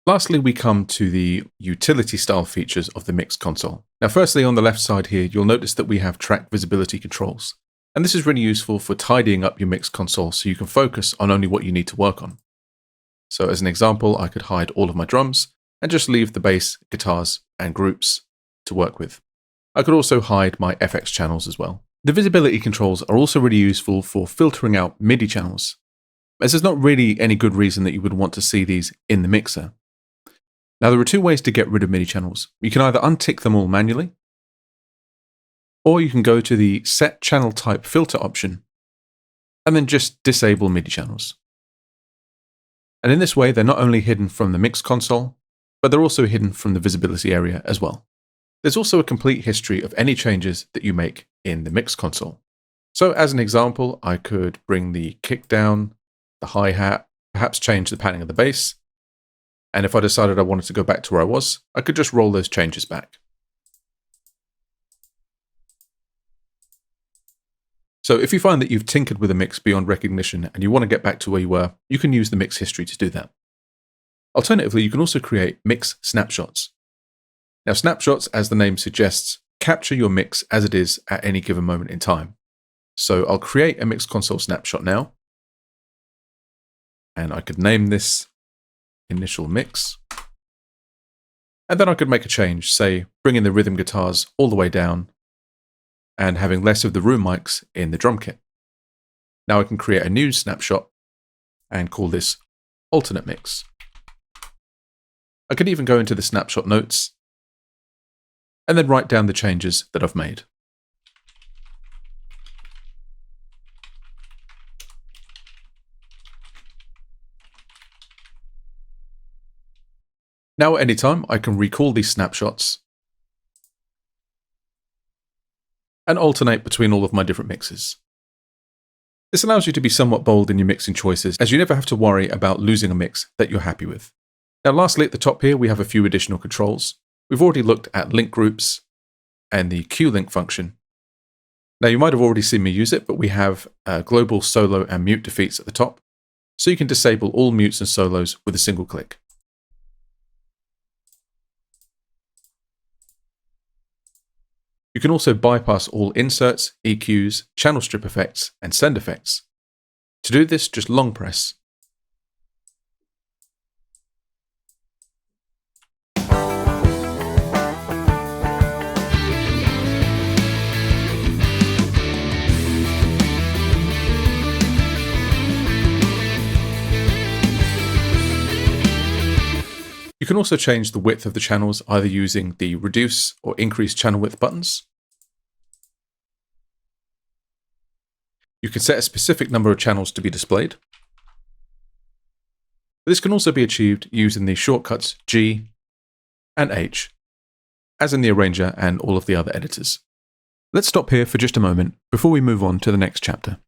Lastly, we come to the utility style features of the mix console. Now, firstly, on the left side here, you'll notice that we have track visibility controls. And this is really useful for tidying up your mix console so you can focus on only what you need to work on. So as an example, I could hide all of my drums and just leave the bass, guitars, and groups to work with. I could also hide my FX channels as well. The visibility controls are also really useful for filtering out MIDI channels, as there's not really any good reason that you would want to see these in the mixer. Now, there are two ways to get rid of MIDI channels. You can either untick them all manually, or you can go to the Set Channel Type Filter option, and then just disable MIDI channels. And in this way, they're not only hidden from the mix console, but they're also hidden from the visibility area as well. There's also a complete history of any changes that you make in the mix console. So as an example, I could bring the kick down, the hi-hat, perhaps change the panning of the bass. And if I decided I wanted to go back to where I was, I could just roll those changes back. So if you find that you've tinkered with a mix beyond recognition and you want to get back to where you were, you can use the mix history to do that. Alternatively, you can also create mix snapshots. Now, snapshots, as the name suggests, capture your mix as it is at any given moment in time. So I'll create a mix console snapshot now. And I could name this initial mix. And then I could make a change, say bringing the rhythm guitars all the way down and having less of the room mics in the drum kit. Now I can create a new snapshot and call this alternate mix. I could even go into the snapshot notes and then write down the changes that I've made. Now at any time, I can recall these snapshots and alternate between all of my different mixes. This allows you to be somewhat bold in your mixing choices, as you never have to worry about losing a mix that you're happy with. Now lastly, at the top here, we have a few additional controls. We've already looked at link groups and the Q-link function. Now you might have already seen me use it, but we have global solo and mute defeats at the top, so you can disable all mutes and solos with a single click. You can also bypass all inserts, EQs, channel strip effects, and send effects. To do this, just long press. You can also change the width of the channels either using the reduce or increase channel width buttons. You can set a specific number of channels to be displayed. This can also be achieved using the shortcuts G and H, as in the arranger and all of the other editors. Let's stop here for just a moment before we move on to the next chapter.